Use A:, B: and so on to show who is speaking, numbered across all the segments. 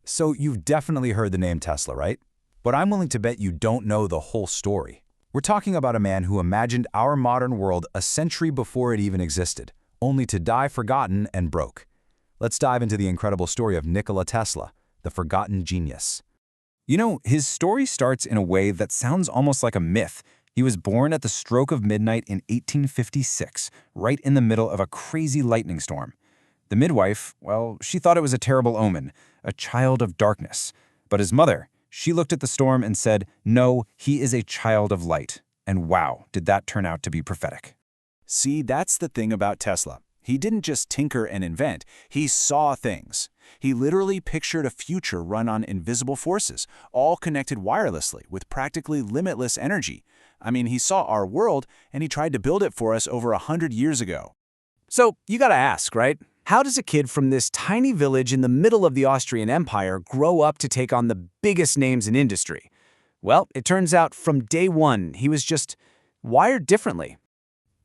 A: So you've definitely heard the name Tesla, right? But I'm willing to bet you don't know the whole story. We're talking about a man who imagined our modern world a century before it even existed, only to die forgotten and broke. Let's dive into the incredible story of Nikola Tesla, the forgotten genius. You know, his story starts in a way that sounds almost like a myth. He was born at the stroke of midnight in 1856, right in the middle of a crazy lightning storm. The midwife, well, she thought it was a terrible omen, a child of darkness. But his mother, she looked at the storm and said, "No, he is a child of light." And wow, did that turn out to be prophetic.
B: See, that's the thing about Tesla. He didn't just tinker and invent, he saw things. He literally pictured a future run on invisible forces, all connected wirelessly with practically limitless energy. I mean, he saw our world and he tried to build it for us over 100 years ago.
C: So, you gotta ask, right? How does a kid from this tiny village in the middle of the Austrian Empire grow up to take on the biggest names in industry? Well, it turns out from day one, he was just wired differently.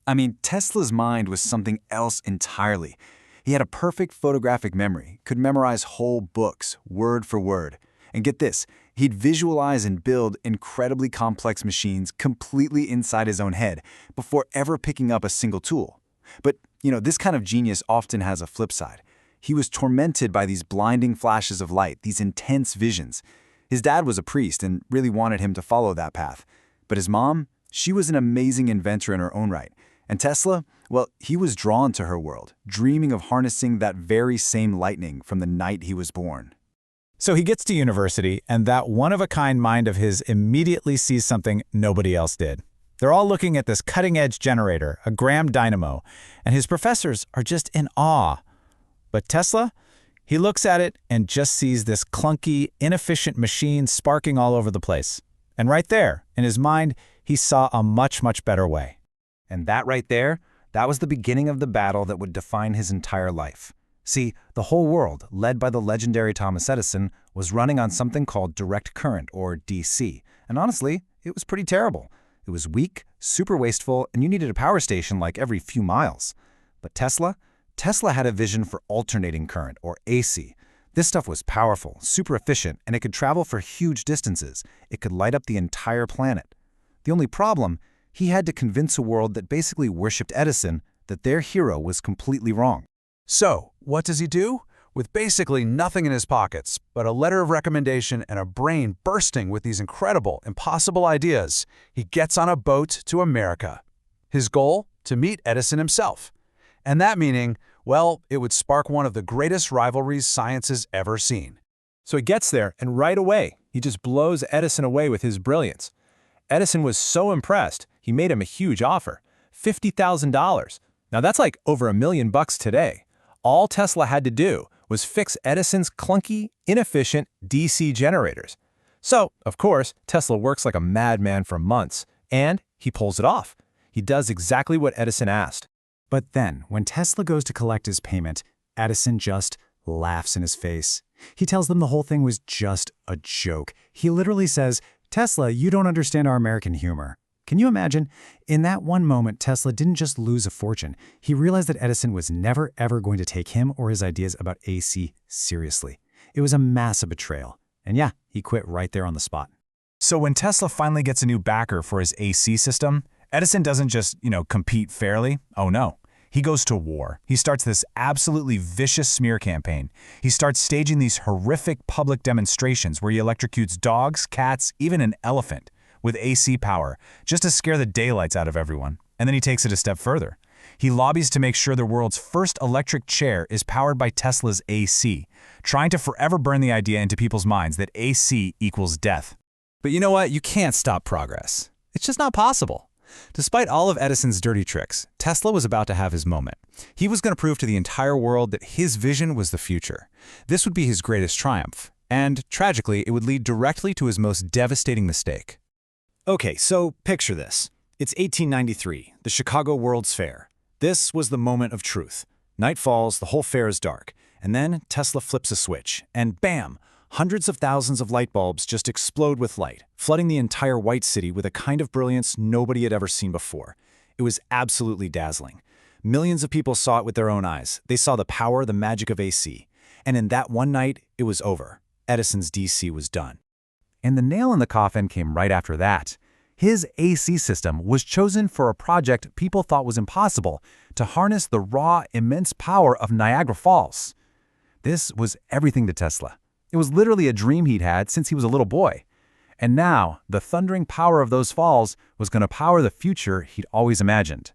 A: I mean, Tesla's mind was something else entirely. He had a perfect photographic memory, could memorize whole books, word for word. And get this, he'd visualize and build incredibly complex machines completely inside his own head before ever picking up a single tool. But, this kind of genius often has a flip side. He was tormented by these blinding flashes of light, these intense visions. His dad was a priest and really wanted him to follow that path. But his mom, she was an amazing inventor in her own right. And Tesla, well, he was drawn to her world, dreaming of harnessing that very same lightning from the night he was born.
D: So he gets to university, and that one-of-a-kind mind of his immediately sees something nobody else did. They're all looking at this cutting-edge generator, a Graham dynamo, and his professors are just in awe. But Tesla, he looks at it and just sees this clunky, inefficient machine sparking all over the place. And right there, in his mind, he saw a much, much better way.
A: And that right there, that was the beginning of the battle that would define his entire life. See, the whole world, led by the legendary Thomas Edison, was running on something called direct current, or DC. And honestly, it was pretty terrible. It was weak, super wasteful, and you needed a power station like every few miles. But Tesla had a vision for alternating current, or AC. This stuff was powerful, super efficient, and it could travel for huge distances. It could light up the entire planet. The only problem, he had to convince a world that basically worshipped Edison that their hero was completely wrong.
B: So, what does he do? With basically nothing in his pockets, but a letter of recommendation and a brain bursting with these incredible, impossible ideas, he gets on a boat to America. His goal? To meet Edison himself. And that meaning, well, it would spark one of the greatest rivalries science has ever seen.
E: So he gets there, and right away, he just blows Edison away with his brilliance. Edison was so impressed, he made him a huge offer, $50,000. Now that's like over $1 million today. All Tesla had to do was fix Edison's clunky, inefficient DC generators. So, of course, Tesla works like a madman for months, and he pulls it off. He does exactly what Edison asked.
D: But then, when Tesla goes to collect his payment, Edison just laughs in his face. He tells them the whole thing was just a joke. He literally says, "Tesla, you don't understand our American humor." Can you imagine? In that one moment, Tesla didn't just lose a fortune. He realized that Edison was never, ever going to take him or his ideas about AC seriously. It was a massive betrayal. And yeah, he quit right there on the spot.
E: So when Tesla finally gets a new backer for his AC system, Edison doesn't just, compete fairly. Oh no. He goes to war. He starts this absolutely vicious smear campaign. He starts staging these horrific public demonstrations where he electrocutes dogs, cats, even an elephant with AC power, just to scare the daylights out of everyone. And then he takes it a step further. He lobbies to make sure the world's first electric chair is powered by Tesla's AC, trying to forever burn the idea into people's minds that AC equals death.
A: But you know what? You can't stop progress. It's just not possible. Despite all of Edison's dirty tricks, Tesla was about to have his moment. He was going to prove to the entire world that his vision was the future. This would be his greatest triumph. And, tragically, it would lead directly to his most devastating mistake.
C: Okay, so picture this. It's 1893, the Chicago World's Fair. This was the moment of truth. Night falls, the whole fair is dark, and then Tesla flips a switch, and bam! Hundreds of thousands of light bulbs just explode with light, flooding the entire White City with a kind of brilliance nobody had ever seen before. It was absolutely dazzling. Millions of people saw it with their own eyes. They saw the power, the magic of AC. And in that one night, it was over. Edison's DC was done.
B: And the nail in the coffin came right after that. His AC system was chosen for a project people thought was impossible, to harness the raw, immense power of Niagara Falls. This was everything to Tesla. It was literally a dream he'd had since he was a little boy. And now, the thundering power of those falls was going to power the future he'd always imagined.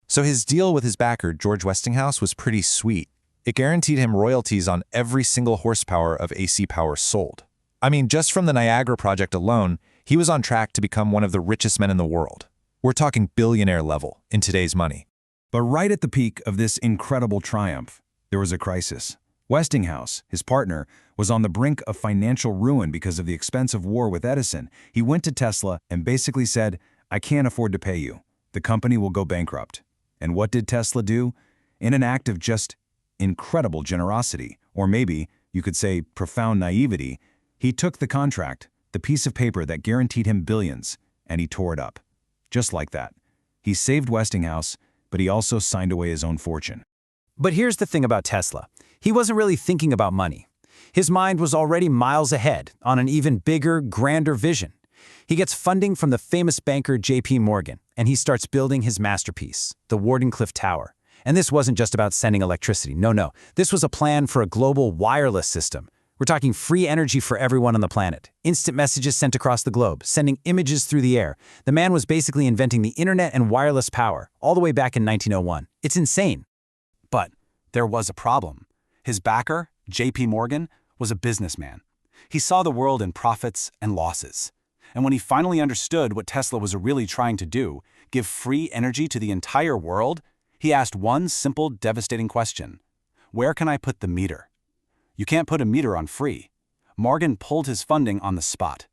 A: So his deal with his backer, George Westinghouse, was pretty sweet. It guaranteed him royalties on every single horsepower of AC power sold. I mean, just from the Niagara project alone, he was on track to become one of the richest men in the world. We're talking billionaire level in today's money.
F: But right at the peak of this incredible triumph, there was a crisis. Westinghouse, his partner, was on the brink of financial ruin because of the expensive war with Edison. He went to Tesla and basically said, "I can't afford to pay you. The company will go bankrupt." And what did Tesla do? In an act of just incredible generosity, or maybe you could say profound naivety, he took the contract, the piece of paper that guaranteed him billions, and he tore it up. Just like that. He saved Westinghouse, but he also signed away his own fortune.
C: But here's the thing about Tesla. He wasn't really thinking about money. His mind was already miles ahead on an even bigger, grander vision. He gets funding from the famous banker J.P. Morgan, and he starts building his masterpiece, the Wardenclyffe Tower. And this wasn't just about sending electricity. No. This was a plan for a global wireless system. We're talking free energy for everyone on the planet. Instant messages sent across the globe, sending images through the air. The man was basically inventing the internet and wireless power, all the way back in 1901. It's insane.
B: But there was a problem. His backer, J.P. Morgan, was a businessman. He saw the world in profits and losses. And when he finally understood what Tesla was really trying to do, give free energy to the entire world, he asked one simple, devastating question. Where can I put the meter? You can't put a meter on free. Morgan pulled his funding on the spot.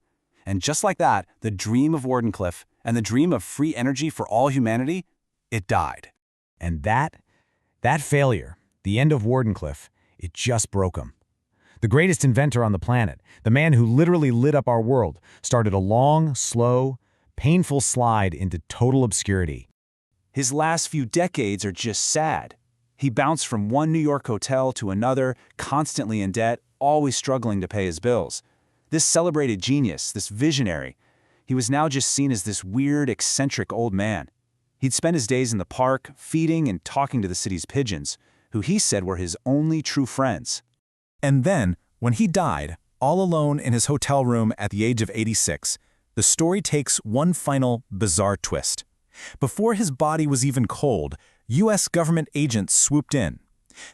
B: And just like that, the dream of Wardenclyffe and the dream of free energy for all humanity, it died. And that failure, the end of Wardenclyffe, it just broke him. The greatest inventor on the planet, the man who literally lit up our world, started a long, slow, painful slide into total obscurity. His last few decades are just sad. He bounced from one New York hotel to another, constantly in debt, always struggling to pay his bills. This celebrated genius, this visionary, he was now just seen as this weird, eccentric old man. He'd spend his days in the park, feeding and talking to the city's pigeons, who he said were his only true friends.
A: And then, when he died, all alone in his hotel room at the age of 86, the story takes one final, bizarre twist. Before his body was even cold, U.S. government agents swooped in.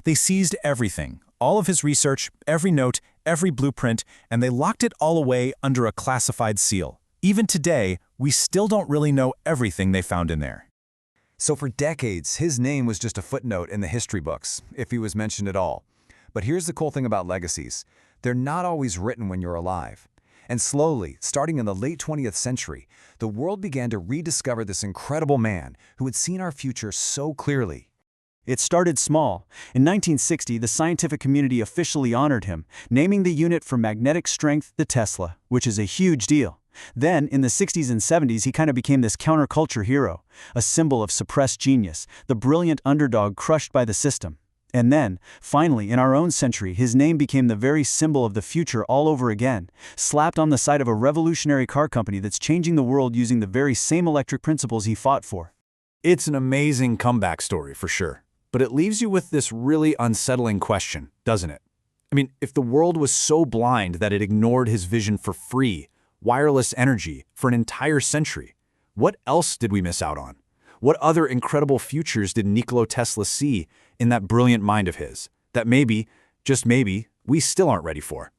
A: They seized everything, all of his research, every note, every blueprint, and they locked it all away under a classified seal. Even today, we still don't really know everything they found in there.
B: So for decades, his name was just a footnote in the history books, if he was mentioned at all. But here's the cool thing about legacies. They're not always written when you're alive. And slowly, starting in the late 20th century, the world began to rediscover this incredible man who had seen our future so clearly.
G: It started small. In 1960, the scientific community officially honored him, naming the unit for magnetic strength the Tesla, which is a huge deal. Then, in the 60s and 70s, he kind of became this counterculture hero, a symbol of suppressed genius, the brilliant underdog crushed by the system. And then, finally, in our own century, his name became the very symbol of the future all over again, slapped on the side of a revolutionary car company that's changing the world using the very same electric principles he fought for.
C: It's an amazing comeback story for sure, but it leaves you with this really unsettling question, doesn't it? I mean, if the world was so blind that it ignored his vision for free, wireless energy for an entire century, what else did we miss out on? What other incredible futures did Nikola Tesla see in that brilliant mind of his that maybe, just maybe, we still aren't ready for?